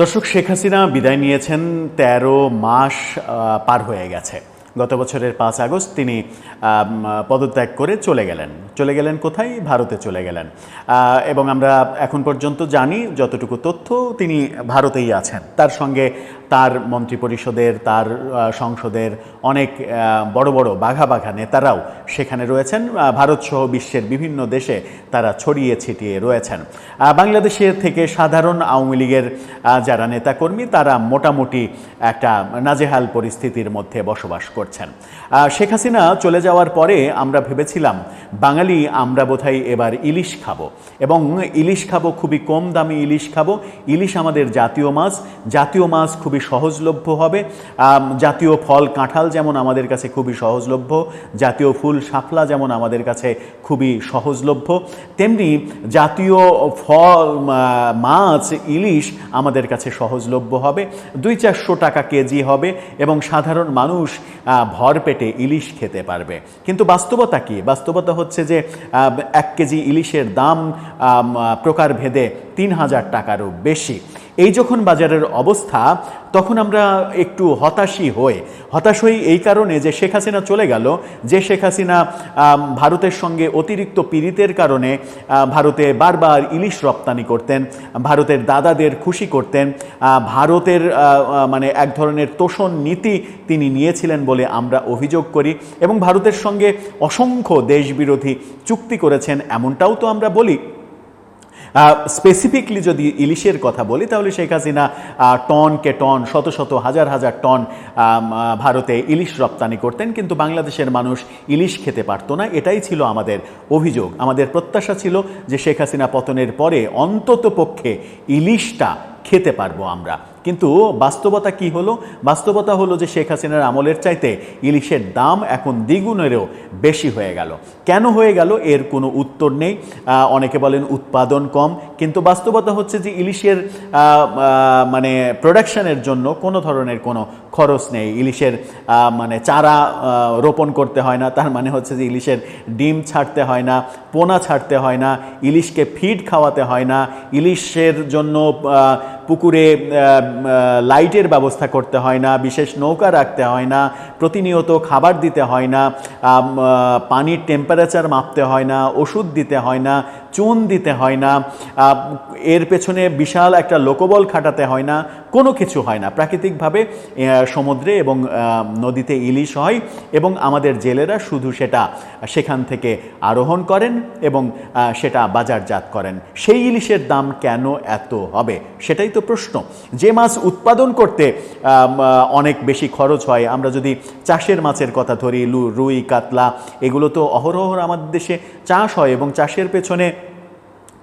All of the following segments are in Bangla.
দর্শক, শেখ হাসিনা বিদায় নিয়েছেন, ১৩ মাস পার হয়ে গেছে। গত বছরের ৫ আগস্ট তিনি পদত্যাগ করে চলে গেলেন কোথায়? ভারতে চলে গেলেন। এবং আমরা এখন পর্যন্ত জানি যতটুকু তথ্য, তিনি ভারতেই আছেন। তার সঙ্গে তার মন্ত্রিপরিষদের, তার সংসদের অনেক বড় বড় বাঘা বাঘা নেতারাও সেখানে রয়েছেন। ভারতসহ বিশ্বের বিভিন্ন দেশে তারা ছড়িয়ে ছিটিয়ে রয়েছেন। বাংলাদেশের থেকে সাধারণ আওয়ামী লীগের যারা নেতাকর্মী, তারা মোটামুটি একটা নাজেহাল পরিস্থিতির মধ্যে বসবাস করছেন। শেখ হাসিনা চলে যাওয়ার পরে আমরা ভেবেছিলাম বাঙালি আমরা বোধহয় এবার ইলিশ খাবো, এবং ইলিশ খাবো, খুবই কম দামি ইলিশ খাবো। ইলিশ আমাদের জাতীয় মাছ খুবই সহজলভ্য হবে। জাতীয় ফল কাঁঠাল যেমন আমাদের কাছে খুবই সহজলভ্য, জাতীয় ফুল শাপলা যেমন আমাদের কাছে খুবই সহজলভ্য, তেমনি জাতীয় ফল মাছ ইলিশ আমাদের কাছে সহজলভ্য হবে। ২-৪০০ টাকা কেজি হবে এবং সাধারণ মানুষ ভর পেটে ইলিশ খেতে পারবে। কিন্তু বাস্তবতা কি? বাস্তবতা হচ্ছে যে ১ কেজি ইলিশের দাম প্রকারভেদে ৩,০০০ টাকারও বেশি। এই যখন বাজারের অবস্থা, তখন আমরা একটু হতাশ হই এই কারণে যে শেখ হাসিনা চলে গেল। যে শেখ হাসিনা ভারতের সঙ্গে অতিরিক্ত পীড়িতের কারণে ভারতে বারবার ইলিশ রপ্তানি করতেন, ভারতের দাদাদের খুশি করতেন, ভারতের মানে এক ধরনের তোষণ নীতি তিনি নিয়েছিলেন বলে আমরা অভিযোগ করি, এবং ভারতের সঙ্গে অসংখ্য দেশবিরোধী চুক্তি করেছেন এমনটাও তো আমরা বলি। স্পেসিফিকলি যদি ইলিশের কথা বলি, তাহলে শেখ হাসিনা টনকে টন, শত শত হাজার হাজার টন ভারতে ইলিশ রপ্তানি করতেন, কিন্তু বাংলাদেশের মানুষ ইলিশ খেতে পারতো না। এটাই ছিল আমাদের অভিযোগ। আমাদের প্রত্যাশা ছিল যে শেখ হাসিনা পতনের পরে অন্তত পক্ষে ইলিশটা খেতে পারবো আমরা। কিন্তু বাস্তবতা কি হলো? বাস্তবতা হলো যে শেখ হাসিনার আমলের চাইতে ইলিশের দাম এখন দ্বিগুণেরও বেশি হয়ে গেল। কেন হয়ে গেল এর কোনো উত্তর নেই। অনেকে বলেন উৎপাদন কম, কিন্তু বাস্তবতা হচ্ছে যে ইলিশের মানে প্রোডাকশনের জন্য কোনো ধরনের কোনো খরচ নেই। ইলিশের মানে চারা রোপণ করতে হয় না, তার মানে হচ্ছে যে ইলিশের ডিম ছাড়তে হয় না, পোনা ছাড়তে হয় না, ইলিশকে ফিড খাওয়াতে হয় না, ইলিশের জন্য পুকুরে লাইটের ব্যবস্থা করতে হয় না, বিশেষ নৌকা রাখতে হয় না, প্রতিনিয়ত খাবার দিতে হয় না, পানির টেম্পারেচার মাপতে হয় না, ওষুধ দিতে হয় না, চুন দিতে হয় না, এর পেছনে বিশাল একটা লোকবল খাটাতে হয় না, কোনো কিছু হয় না। প্রাকৃতিকভাবে সমুদ্রে এবং নদীতে ইলিশ হয়, এবং আমাদের জেলেরা শুধু সেটা সেখান থেকে আরোহণ করেন এবং সেটা বাজারজাত করেন। সেই ইলিশের দাম কেন এত হবে? সেটাই তো প্রশ্ন। যে মাছ উৎপাদন করতে অনেক বেশি খরচ হয়, আমরা যদি চাষের মাছের কথা ধরি, রুই, কাতলা, এগুলো তো অহরহ আমাদের দেশে চাষ হয়, এবং চাষের পেছনে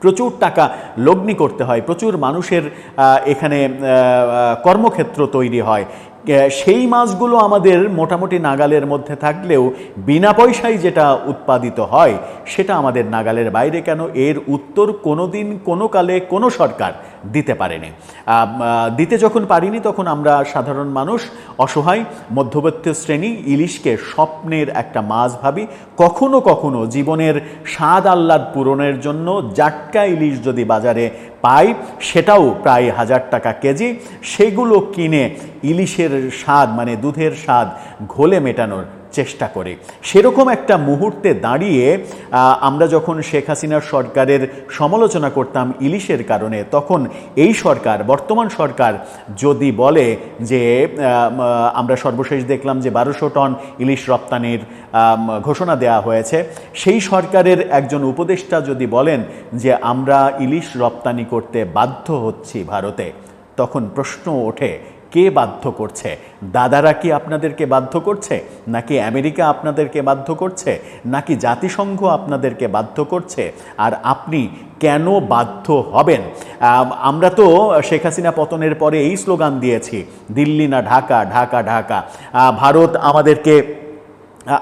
প্রচুর টাকা লগ্নি করতে হয়, প্রচুর মানুষের এখানে কর্মক্ষেত্র তৈরি হয়। সেই মাছগুলো আমাদের মোটামুটি নাগালের মধ্যে থাকলেও বিনা পয়সায় যেটা উৎপাদিত হয় সেটা আমাদের নাগালের বাইরে কেন? এর উত্তর কোনো দিন, কোনো কালে, কোনো সরকার দিতে পারেনি। দিতে যখন পারিনি, তখন আমরা সাধারণ মানুষ, অসহায় মধ্যবিত্ত শ্রেণী, ইলিশকে স্বপ্নের একটা মাছ ভাবি। কখনো কখনো জীবনের স্বাদ আহ্লাদ পূরণের জন্য জাটকা ইলিশ যদি বাজারে পাই, সেটাও প্রায় ১,০০০ টাকা কেজি, সেগুলো কিনে ইলিশের স্বাদ, মানে দুধের স্বাদ ঘোলে মেটানোর চেষ্টা করে। সেরকম একটা মুহূর্তে দাঁড়িয়ে আমরা যখন শেখ হাসিনার সরকারের সমালোচনা করতাম ইলিশের কারণে, তখন এই সরকার, বর্তমান সরকার যদি বলে যে আমরা সর্বশেষ দেখলাম যে ১২০০ টন ইলিশ রপ্তানির ঘোষণা দেওয়া হয়েছে, সেই সরকারের একজন উপদেষ্টা যদি বলেন যে আমরা ইলিশ রপ্তানি করতে বাধ্য হচ্ছি ভারতে, তখন প্রশ্ন ওঠে, কে বাধ্য করছে? দাদারা কি আপনাদেরকে বাধ্য করছে, নাকি আমেরিকা আপনাদেরকে বাধ্য করছে, নাকি জাতিসংঘ আপনাদেরকে বাধ্য করছে? আর আপনি কেন বাধ্য হবেন? আমরা তো শেখ হাসিনা পতনের পরে এই স্লোগান দিয়েছি, দিল্লি না ঢাকা, ঢাকা ঢাকা। ভারত আমাদেরকে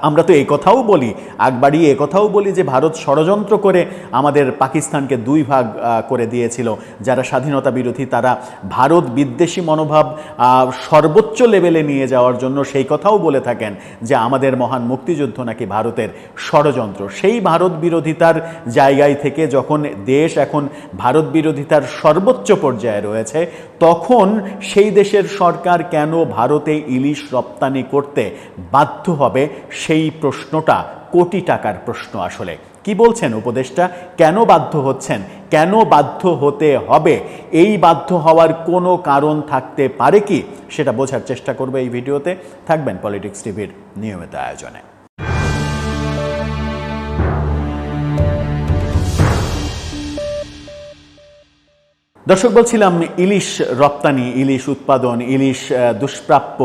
আমরা তো এই কথাও বলি, আগ বাড়িয়ে এ কথাও বলি যে ভারত ষড়যন্ত্র করে আমাদের পাকিস্তানকে দুই ভাগ করে দিয়েছিল। যারা স্বাধীনতা বিরোধী তারা ভারত বিদ্বেষী মনোভাব সর্বোচ্চ লেভেলে নিয়ে যাওয়ার জন্য সেই কথাও বলে থাকেন যে আমাদের মহান মুক্তিযুদ্ধ নাকি ভারতের ষড়যন্ত্র। সেই ভারত বিরোধিতার জায়গায় থেকে যখন দেশ এখন ভারত বিরোধিতার সর্বোচ্চ পর্যায়ে রয়েছে, তখন সেই দেশের সরকার কেন ভারতে ইলিশ রপ্তানি করতে বাধ্য হবে, সেই প্রশ্নটা কোটি টাকার প্রশ্ন। আসলে কি বলছেন উপদেষ্টা? কেন বাধ্য হচ্ছেন, কেন বাধ্য হতে হবে? এই বাধ্য হওয়ার কোনো কারণ থাকতে পারে কি, সেটা বোঝার চেষ্টা করবে এই ভিডিওতে। থাকবেন পলিটিক্স টিভির নিয়মিত আয়োজনে। দর্শক, বলছিলাম ইলিশ রপ্তানি, ইলিশ উৎপাদন, ইলিশ দুষ্প্রাপ্য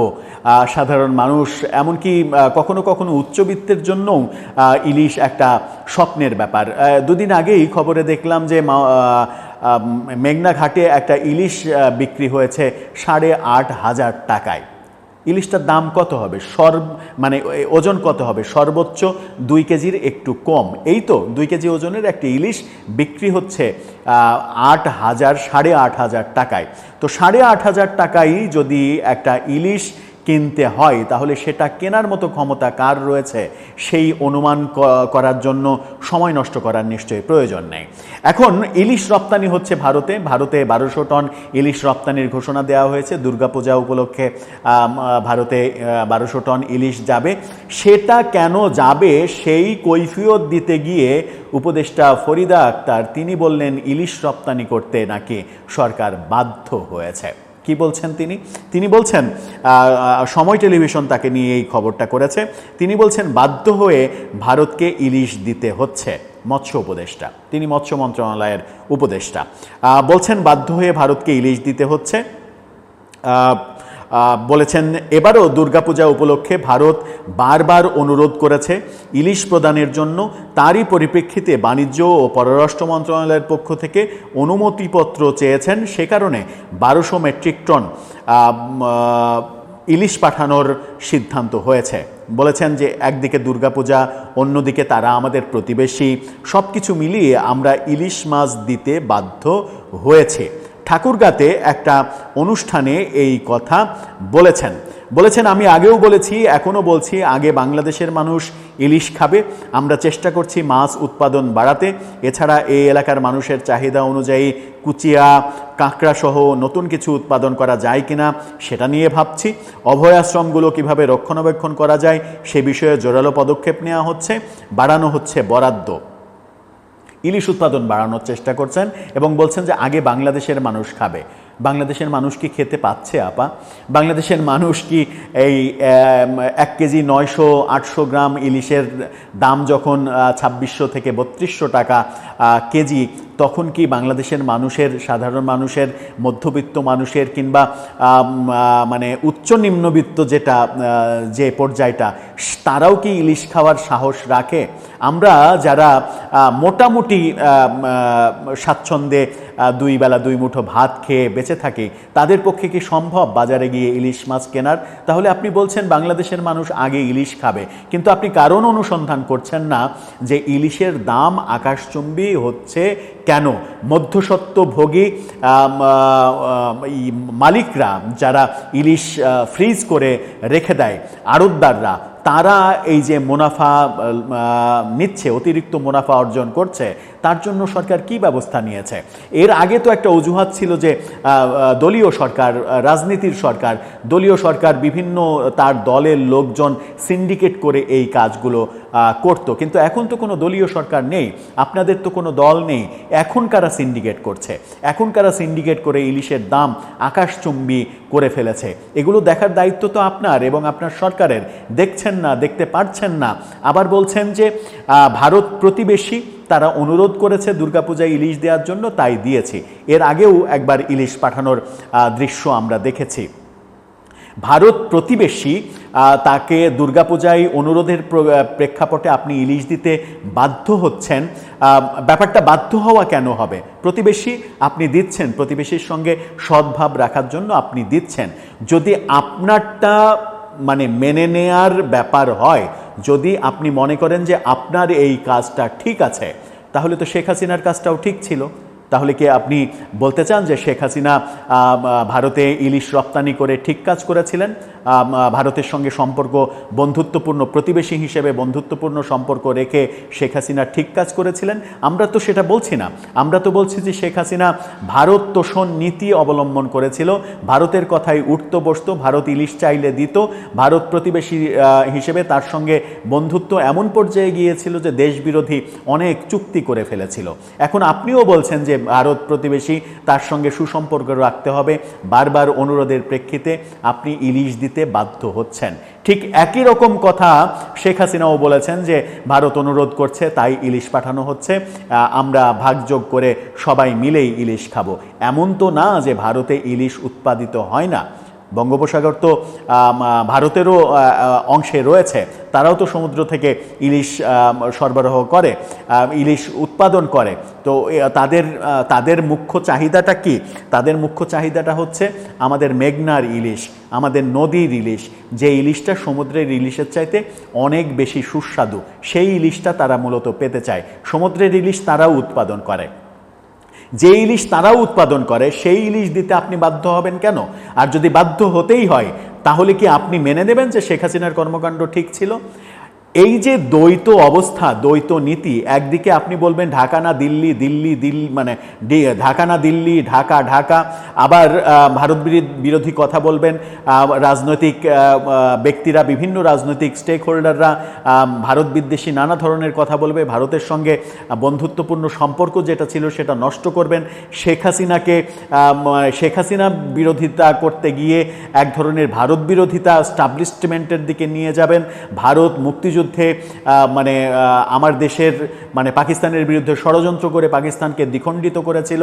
সাধারণ মানুষ, এমনকি কখনো কখনো উচ্চবিত্তের জন্যও ইলিশ একটা স্বপ্নের ব্যাপার। দুদিন আগেই খবরে দেখলাম যে মেঘনা ঘাটে একটা ইলিশ বিক্রি হয়েছে 8,500 টাকায়। ইলিশটার দাম কত হবে, মানে ওজন কত হবে? সর্বোচ্চ 2 কেজির একটু কম। এই তো 2 কেজি ওজনের একটা ইলিশ বিক্রি হচ্ছে 8,500 টাকায়। তো 8,500 টাকায় যদি একটা ইলিশ কিনতে হয়, তাহলে সেটা কেনার মতো ক্ষমতা কার রয়েছে, সেই অনুমান করার জন্য সময় নষ্ট করার নিশ্চয়ই প্রয়োজন নেই। এখন ইলিশ রপ্তানি হচ্ছে ভারতে 1200 টন ইলিশ রপ্তানির ঘোষণা দেওয়া হয়েছে। দুর্গাপূজা উপলক্ষে ভারতে 1200 টন ইলিশ যাবে। সেটা কেন যাবে সেই কৈফিয়ত দিতে গিয়ে উপদেষ্টা ফরিদা আক্তার তিনি বললেন ইলিশ রপ্তানি করতে নাকি সরকার বাধ্য হয়েছে। কি বলছেন তিনি বলছেন, সময় টেলিভিশন তাকে নিয়ে এই খবরটা করেছে। তিনি বলছেন বাধ্য হয়ে ভারতকে ইলিশ দিতে হচ্ছে। মৎস্য উপদেষ্টা, তিনি মৎস্য মন্ত্রণালয়ের উপদেষ্টা, বলছেন বাধ্য হয়ে ভারতকে ইলিশ দিতে হচ্ছে। বলেছেন এবারও দুর্গাপূজা উপলক্ষে ভারত বারবার অনুরোধ করেছে ইলিশ প্রদানের জন্য। তারই পরিপ্রেক্ষিতে বাণিজ্য ও পররাষ্ট্র মন্ত্রণালয়ের পক্ষ থেকে অনুমতিপত্র চেয়েছেন। সে কারণে 1200 মেট্রিক টন ইলিশ পাঠানোর সিদ্ধান্ত হয়েছে। বলেছেন যে একদিকে দুর্গাপূজা, অন্যদিকে তারা আমাদের প্রতিবেশী, সব কিছু মিলিয়ে আমরা ইলিশ মাছ দিতে বাধ্য হয়েছে। ঠাকুরগাঁতে একটা অনুষ্ঠানে এই কথা বলেছেন আমি আগেও বলেছি, এখনও বলছি, আগে বাংলাদেশের মানুষ ইলিশ খাবে। আমরা চেষ্টা করছি মাছ উৎপাদন বাড়াতে। এছাড়া এই এলাকার মানুষের চাহিদা অনুযায়ী কুচিয়া, কাঁকড়া সহ নতুন কিছু উৎপাদন করা যায় কিনা সেটা নিয়ে ভাবছি। অভয়াশ্রমগুলো কিভাবে রক্ষণাবেক্ষণ করা যায় সে বিষয়ে জোরালো পদক্ষেপ নেওয়া হচ্ছে। বাড়ানো হচ্ছে বরাদ্দ। ইলিশ উৎপাদন বাড়ানোর চেষ্টা করছেন এবং বলছেন যে আগে বাংলাদেশের মানুষ খাবে। বাংলাদেশের মানুষ কি খেতে পাচ্ছে আপা? বাংলাদেশের মানুষ কি এই 1 কেজি 900-800 গ্রাম ইলিশের দাম যখন 2600 থেকে 3200 টাকা কেজি, তখন কি বাংলাদেশের মানুষের, সাধারণ মানুষের, মধ্যবিত্ত মানুষের কিংবা মানে উচ্চ নিম্নবিত্ত যে পর্যায়টা, তারাও কি ইলিশ খাওয়ার সাহস রাখে? আমরা যারা মোটামুটি স্বাচ্ছন্দ্যে 2 বেলা 2 মুঠো ভাত খেয়ে বেঁচে থাকি, তাদের পক্ষে কি সম্ভব বাজারে গিয়ে ইলিশ মাছ কেনার? তাহলে আপনি বলছেন বাংলাদেশের মানুষ আগে ইলিশ খাবে, কিন্তু আপনি কারণ অনুসন্ধান করছেন না যে ইলিশের দাম আকাশচুম্বী হচ্ছে কেন? মধ্যস্বত্বভোগী মালিকরা যারা ইলিশ ফ্রিজ করে রেখে দেয়, আড়তদাররা, তারা এই যে মুনাফা নিচ্ছে, অতিরিক্ত মুনাফা অর্জন করছে, তার জন্য সরকার কি ব্যবস্থা নিয়েছে? এর আগে তো একটা অজুহাত ছিল যে দলীয় সরকার, রাজনীতির সরকার, দলীয় সরকার বিভিন্ন তার দলের লোকজন সিন্ডিকেট করে এই কাজগুলো করত। কিন্তু এখন তো কোনো দলীয় সরকার নেই, আপনাদের তো কোনো দল নেই। এখন কারা সিন্ডিকেট করছে? এখন কারা সিন্ডিকেট করে ইলিশের দাম আকাশচুম্বী করে ফেলেছে? এগুলো দেখার দায়িত্ব তো আপনার এবং আপনার সরকারের। দেখছেন না, দেখতে পারছেন না। আবার বলছেন যে ভারত প্রতিবেশী, তারা অনুরোধ করেছে দুর্গাপূজায় ইলিশ দেওয়ার জন্য, তাই দিয়েছি। এর আগেও একবার ইলিশ পাঠানোর দৃশ্য আমরা দেখেছি। ভারত প্রতিবেশী, তাকে দুর্গাপূজায় অনুরোধের প্রেক্ষাপটে আপনি ইলিশ দিতে বাধ্য হচ্ছেন। ব্যাপারটা বাধ্য হওয়া কেন হবে? প্রতিবেশী, আপনি দিচ্ছেন, প্রতিবেশীর সঙ্গে সদ্ভাব রাখার জন্য আপনি দিচ্ছেন। যদি আপনারটা মানে মেনে নেয়ার ব্যাপার হয়, যদি আপনি মনে করেন যে আপনার এই কাজটা ঠিক আছে, তাহলে তো শেখ হাসিনার কাজটাও ঠিক ছিল। তাহলে কি আপনি বলতে চান যে শেখ হাসিনা ভারতে ইলিশ রপ্তানি করে ঠিক কাজ করেছিলেন? ভারতের সঙ্গে সম্পর্ক বন্ধুত্বপূর্ণ, প্রতিবেশী হিসেবে বন্ধুত্বপূর্ণ সম্পর্ক রেখে শেখ হাসিনা ঠিক কাজ করেছিলেন? আমরা তো সেটা বলছি না। আমরা তো বলছি যে শেখ হাসিনা ভারত তোষণ নীতি অবলম্বন করেছিল। ভারতের কথায় উঠত বসত, ভারত ইলিশ চাইলে দিত, ভারত প্রতিবেশী হিসেবে তার সঙ্গে বন্ধুত্ব এমন পর্যায়ে গিয়েছিল যে দেশবিরোধী অনেক চুক্তি করে ফেলেছিল। এখন আপনিও বলছেন যে ভারত প্রতিবেশী, তার সঙ্গে সুসম্পর্ক রাখতে হবে, বারবার অনুরোধের প্রেক্ষিতে আপনি ইলিশ দিতে বাধ্য হচ্ছেন। ঠিক একই রকম কথা শেখ হাসিনাও বলেছেন যে ভারত অনুরোধ করছে তাই ইলিশ পাঠানো হচ্ছে, আমরা ভাগযোগ করে সবাই মিলেই ইলিশ খাবো। এমন তো না যে ভারতে ইলিশ উৎপাদিত হয় না। বঙ্গোপসাগর তো ভারতেরও অংশে রয়েছে, তারাও তো সমুদ্র থেকে ইলিশ সরবরাহ করে, ইলিশ উৎপাদন করে। তো তাদের মুখ্য চাহিদাটা কি? তাদের মুখ্য চাহিদাটা হচ্ছে আমাদের মেঘনার ইলিশ, আমাদের নদীর ইলিশ, যে ইলিশটা সমুদ্রের ইলিশের চাইতে অনেক বেশি সুস্বাদু, সেই ইলিশটা তারা মূলত পেতে চায়। সমুদ্রের ইলিশ তারাও উৎপাদন করে, যে ইলিশ তারাও উৎপাদন করে সেই ইলিশ দিতে আপনি বাধ্য হবেন কেন? আর যদি বাধ্য হতেই হয়, তাহলে কি আপনি মেনে নেবেন যে শেখ হাসিনার কর্মকাণ্ড ঠিক ছিল? এই যে দ্বৈত অবস্থা, দ্বৈত নীতি, একদিকে আপনি বলবেন ঢাকা না দিল্লি, দিল্লি দিল্লি, মানে ঢাকা না দিল্লি, ঢাকা ঢাকা, আবার ভারত বিরোধী কথা বলবেন রাজনৈতিক ব্যক্তিরা, বিভিন্ন রাজনৈতিক স্টেক হোল্ডাররা ভারত বিদ্বেষী নানা ধরনের কথা বলবে, ভারতের সঙ্গে বন্ধুত্বপূর্ণ সম্পর্ক যেটা ছিল সেটা নষ্ট করবেন। শেখ হাসিনা বিরোধিতা করতে গিয়ে এক ধরনের ভারত বিরোধিতা স্টাবলিশমেন্টের দিকে নিয়ে যাবেন। ভারত মুক্তিযুদ্ধ মানে আমার দেশের মানে পাকিস্তানের বিরুদ্ধে ষড়যন্ত্র করে পাকিস্তানকে দ্বিখণ্ডিত করেছিল,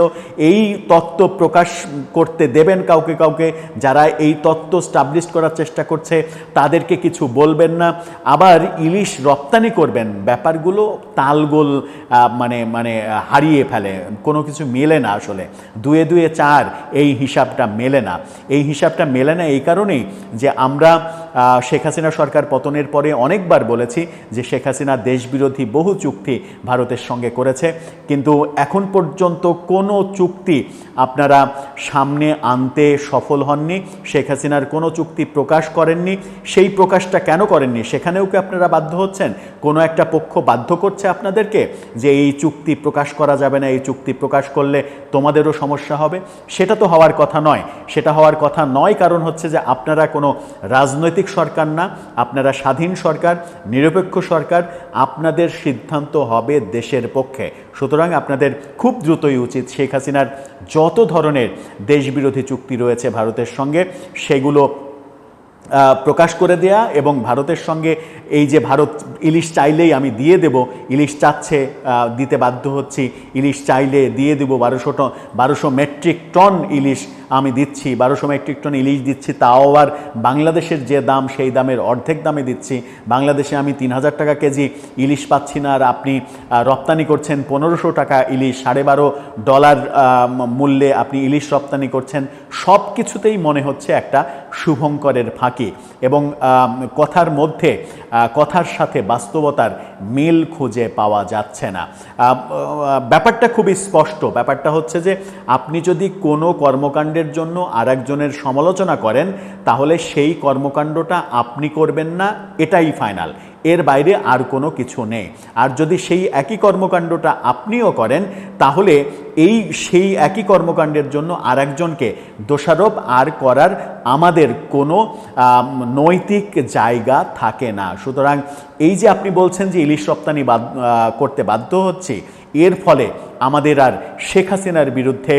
এই তত্ত্ব প্রকাশ করতে দেবেন কাউকে কাউকে, যারা এই তত্ত্ব স্টাবলিশ করার চেষ্টা করছে তাদেরকে কিছু বলবেন না। আবার ইলিশ রপ্তানি করবেন, ব্যাপারগুলো তালগোল মানে হারিয়ে ফেলে, কোনো কিছু মেলে না। আসলে দুয়ে দুয়ে চার, এই হিসাবটা মেলে না। এই হিসাবটা মেলে না এই কারণেই যে আমরা শেখ হাসিনা সরকার পতনের পরে অনেকবার বলেছি যে শেখ হাসিনা দেশবিরোধী বহু চুক্তি ভারতের সঙ্গে করেছে, কিন্তু এখন পর্যন্ত কোনো চুক্তি আপনারা সামনে আনতে সফল হননি। শেখ হাসিনার কোনো চুক্তি প্রকাশ করেননি। সেই প্রকাশটা কেন করেননি? সেখানেও কি আপনারা বাধ্য হচ্ছেন? কোনো একটা পক্ষ বাধ্য করছে আপনাদেরকে যে এই চুক্তি প্রকাশ করা যাবে না, এই চুক্তি প্রকাশ করলে তোমাদেরও সমস্যা হবে? সেটা তো হওয়ার কথা নয়। সেটা হওয়ার কথা নয়, কারণ হচ্ছে যে আপনারা কোনো রাজনৈতিক সরকার না, আপনারা স্বাধীন সরকার, নিরপেক্ষ সরকার, আপনাদের সিদ্ধান্ত হবে দেশের পক্ষে। সুতরাং আপনাদের খুব দ্রুতই উচিত শেখ হাসিনার যত ধরনের দেশবিরোধী চুক্তি রয়েছে ভারতের সঙ্গে সেগুলো প্রকাশ করে দেয়া, এবং ভারতের সঙ্গে এই যে ভারত ইলিশ চাইলেই আমি দিয়ে দেব, ইলিশ চাচ্ছে দিতে বাধ্য হচ্ছি, ইলিশ চাইলে দিয়ে দেব 1200 মেট্রিক টন ইলিশ আমি দিচ্ছি, 1200 মেট্রিক টন ইলিশ দিচ্ছি, তাও আবার বাংলাদেশের যে দাম সেই দামের অর্ধেক দামে দিচ্ছি। বাংলাদেশে আমি 3000 টাকা কেজি ইলিশ পাচ্ছি না, আর আপনি রপ্তানি করছেন 1500 টাকা ইলিশ, $12.5 মূল্যে আপনি ইলিশ রপ্তানি করছেন। সব কিছুতেই মনে হচ্ছে একটা শুভঙ্করের ফাঁকি, এবং কথার মধ্যে, কথার সাথে বাস্তবতার মিল খুঁজে পাওয়া যাচ্ছে না। ব্যাপারটা খুবই স্পষ্ট। ব্যাপারটা হচ্ছে যে আপনি যদি কোনো কর্মকাণ্ডের জন্য আরেকজনের সমালোচনা করেন, তাহলে সেই কর্মকাণ্ডটা আপনি করবেন না, এটাই ফাইনাল। এর বাইরে আর কোনো কিছু নেই। আর যদি সেই একই কর্মকাণ্ডটা আপনিও করেন, তাহলে সেই একই কর্মকাণ্ডের জন্য আরেকজনকে দোষারোপ আর করার আমাদের কোনো নৈতিক জায়গা থাকে না। সুতরাং এই যে আপনি বলছেন যে ইলিশ রপ্তানি করতে বাধ্য হচ্ছি, এর ফলে আমাদের আর শেখ হাসিনার বিরুদ্ধে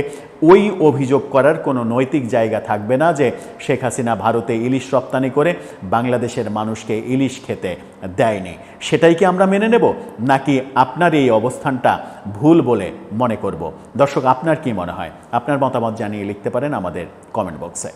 ওই অভিযোগ করার কোনো নৈতিক জায়গা থাকবে না যে শেখ হাসিনা ভারতে ইলিশ রপ্তানি করে বাংলাদেশের মানুষকে ইলিশ খেতে দেয়নি। সেটাই কি আমরা মেনে নেব, নাকি আপনার এই অবস্থানটা ভুল বলে মনে করব? দর্শক, আপনার কি মনে হয়? আপনার মতামত জানিয়ে লিখতে পারেন আমাদের কমেন্ট বক্সে।